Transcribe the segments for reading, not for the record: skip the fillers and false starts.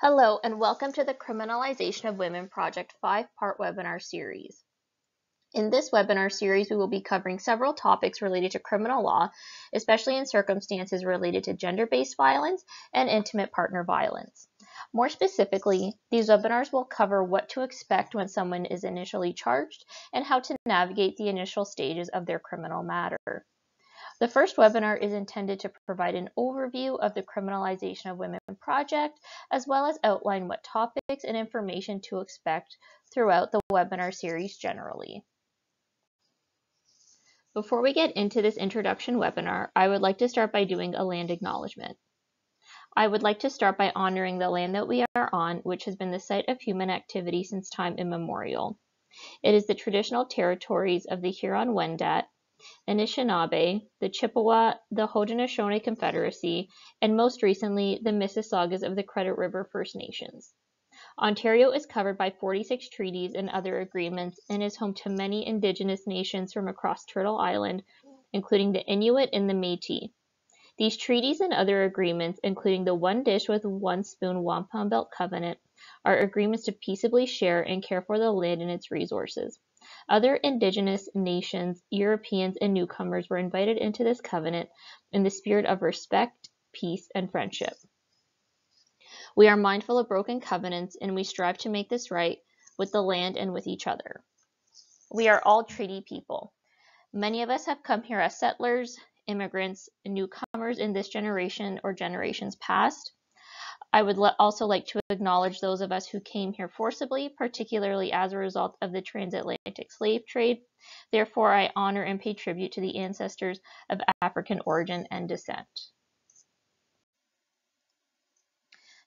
Hello, and welcome to the Criminalization of Women Project 5-part webinar series. In this webinar series, we will be covering several topics related to criminal law, especially in circumstances related to gender-based violence and intimate partner violence. More specifically, these webinars will cover what to expect when someone is initially charged and how to navigate the initial stages of their criminal matter. The first webinar is intended to provide an overview of the Criminalization of Women project, as well as outline what topics and information to expect throughout the webinar series generally. Before we get into this introduction webinar, I would like to start by doing a land acknowledgement. I would like to start by honoring the land that we are on, which has been the site of human activity since time immemorial. It is the traditional territories of the Huron-Wendat, Anishinaabe, the Chippewa, the Haudenosaunee Confederacy, and most recently, the Mississaugas of the Credit River First Nations. Ontario is covered by 46 treaties and other agreements and is home to many Indigenous nations from across Turtle Island, including the Inuit and the Métis. These treaties and other agreements, including the One Dish with One Spoon Wampum Belt Covenant, are agreements to peaceably share and care for the land and its resources. Other Indigenous nations, Europeans, and newcomers were invited into this covenant in the spirit of respect, peace, and friendship. We are mindful of broken covenants, and we strive to make this right with the land and with each other. We are all treaty people. Many of us have come here as settlers, immigrants, newcomers in this generation or generations past. I would also like to acknowledge those of us who came here forcibly, particularly as a result of the transatlantic slave trade. Therefore, I honor and pay tribute to the ancestors of African origin and descent.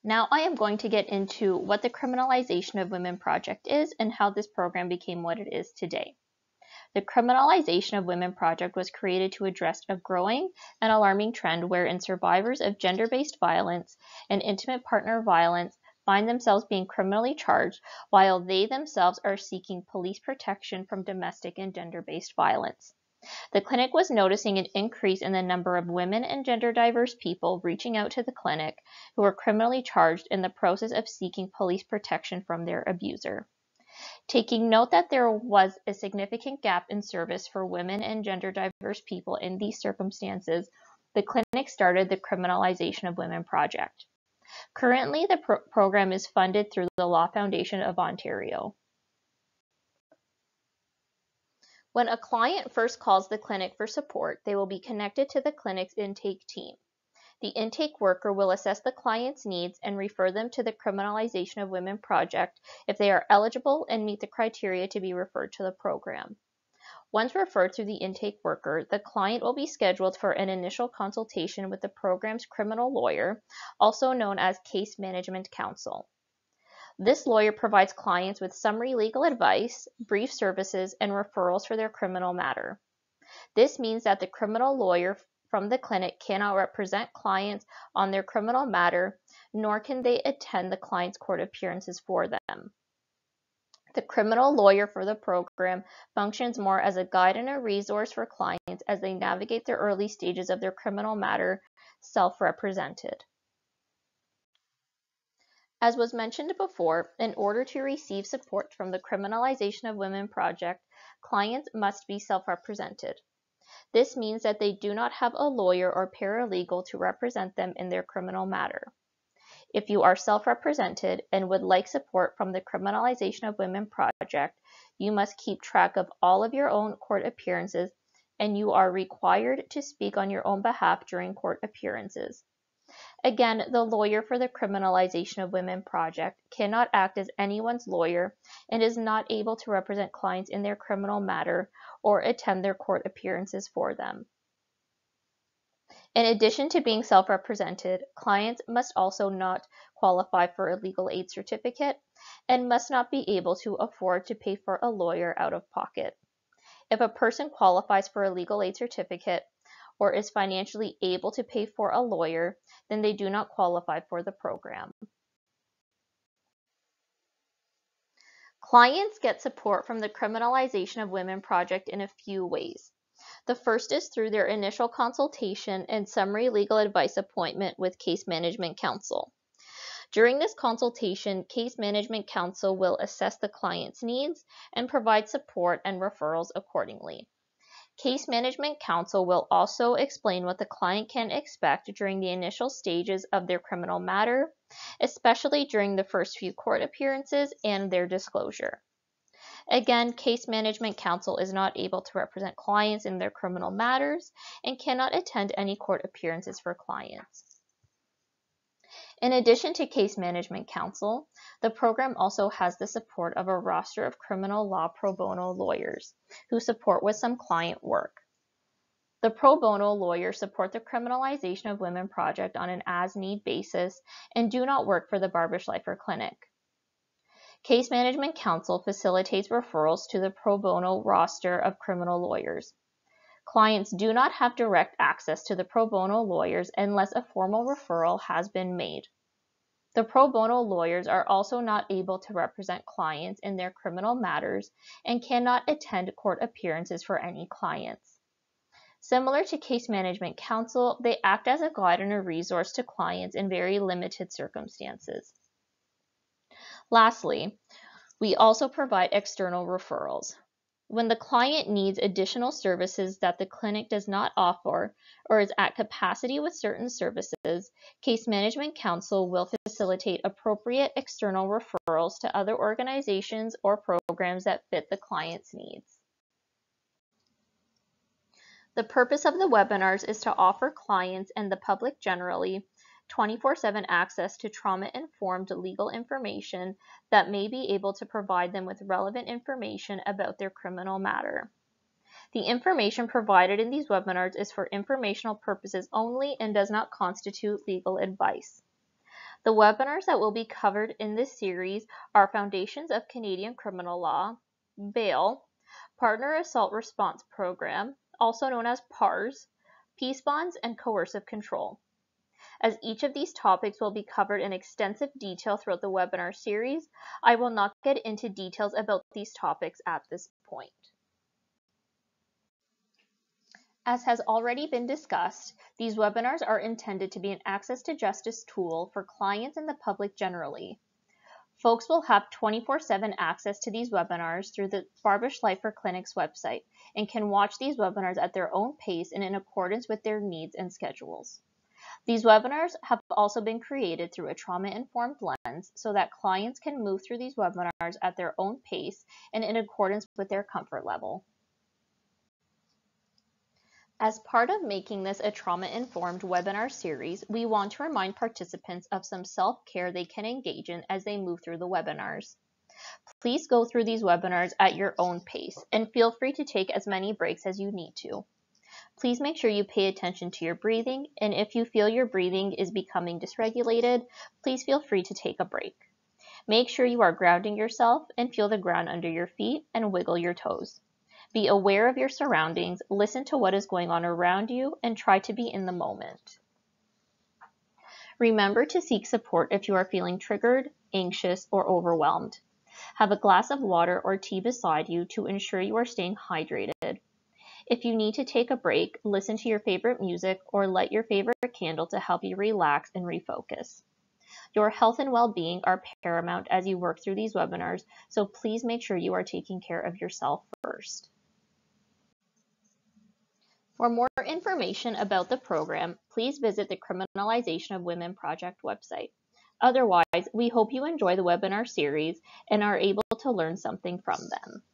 Now I am going to get into what the Criminalization of Women Project is and how this program became what it is today. The Criminalization of Women Project was created to address a growing and alarming trend wherein survivors of gender-based violence and intimate partner violence find themselves being criminally charged while they themselves are seeking police protection from domestic and gender-based violence. The clinic was noticing an increase in the number of women and gender-diverse people reaching out to the clinic who were criminally charged in the process of seeking police protection from their abuser. Taking note that there was a significant gap in service for women and gender-diverse people in these circumstances, the clinic started the Criminalization of Women Project. Currently, the program is funded through the Law Foundation of Ontario. When a client first calls the clinic for support, they will be connected to the clinic's intake team. The intake worker will assess the client's needs and refer them to the Criminalization of Women Project if they are eligible and meet the criteria to be referred to the program. Once referred through the intake worker, the client will be scheduled for an initial consultation with the program's criminal lawyer, also known as case management counsel. This lawyer provides clients with summary legal advice, brief services, and referrals for their criminal matter. This means that the criminal lawyer from the clinic cannot represent clients on their criminal matter, nor can they attend the client's court appearances for them. The criminal lawyer for the program functions more as a guide and a resource for clients as they navigate the early stages of their criminal matter, self-represented. As was mentioned before, in order to receive support from the Criminalization of Women Project, clients must be self-represented. This means that they do not have a lawyer or paralegal to represent them in their criminal matter. If you are self-represented and would like support from the Criminalization of Women Project, you must keep track of all of your own court appearances, and you are required to speak on your own behalf during court appearances. Again, the lawyer for the Criminalization of Women Project cannot act as anyone's lawyer and is not able to represent clients in their criminal matter or attend their court appearances for them. In addition to being self-represented, clients must also not qualify for a legal aid certificate and must not be able to afford to pay for a lawyer out of pocket. If a person qualifies for a legal aid certificate or is financially able to pay for a lawyer, then they do not qualify for the program. Clients get support from the Criminalization of Women Project in a few ways. The first is through their initial consultation and summary legal advice appointment with case management counsel. During this consultation, Case Management Counsel will assess the client's needs and provide support and referrals accordingly. Case Management Counsel will also explain what the client can expect during the initial stages of their criminal matter, especially during the first few court appearances and their disclosure. Again, Case Management Counsel is not able to represent clients in their criminal matters and cannot attend any court appearances for clients. In addition to Case Management Counsel, the program also has the support of a roster of criminal law pro bono lawyers who support with some client work. The pro bono lawyers support the Criminalization of Women project on an as-need basis and do not work for the Barbara Schleifer Clinic. Case Management Counsel facilitates referrals to the pro bono roster of criminal lawyers. Clients do not have direct access to the pro bono lawyers unless a formal referral has been made. The pro bono lawyers are also not able to represent clients in their criminal matters and cannot attend court appearances for any clients. Similar to Case Management Counsel, they act as a guide and a resource to clients in very limited circumstances. Lastly, we also provide external referrals. When the client needs additional services that the clinic does not offer or is at capacity with certain services, Case Management Counsel will facilitate appropriate external referrals to other organizations or programs that fit the client's needs. The purpose of the webinars is to offer clients and the public generally 24/7 access to trauma-informed legal information that may be able to provide them with relevant information about their criminal matter. The information provided in these webinars is for informational purposes only and does not constitute legal advice. The webinars that will be covered in this series are Foundations of Canadian Criminal Law, Bail, Partner Assault Response Program, also known as PARS, Peace Bonds, and Coercive Control. As each of these topics will be covered in extensive detail throughout the webinar series, I will not get into details about these topics at this point. As has already been discussed, these webinars are intended to be an access to justice tool for clients and the public generally. Folks will have 24/7 access to these webinars through the Barbara Schleifer Clinic's website and can watch these webinars at their own pace and in accordance with their needs and schedules. These webinars have also been created through a trauma-informed lens so that clients can move through these webinars at their own pace and in accordance with their comfort level. As part of making this a trauma-informed webinar series, we want to remind participants of some self-care they can engage in as they move through the webinars. Please go through these webinars at your own pace and feel free to take as many breaks as you need to. Please make sure you pay attention to your breathing, and if you feel your breathing is becoming dysregulated, please feel free to take a break. Make sure you are grounding yourself and feel the ground under your feet and wiggle your toes. Be aware of your surroundings, listen to what is going on around you, and try to be in the moment. Remember to seek support if you are feeling triggered, anxious, or overwhelmed. Have a glass of water or tea beside you to ensure you are staying hydrated. If you need to take a break, listen to your favorite music or light your favorite candle to help you relax and refocus. Your health and well-being are paramount as you work through these webinars, so please make sure you are taking care of yourself first. For more information about the program, please visit the Criminalization of Women Project website. Otherwise, we hope you enjoy the webinar series and are able to learn something from them.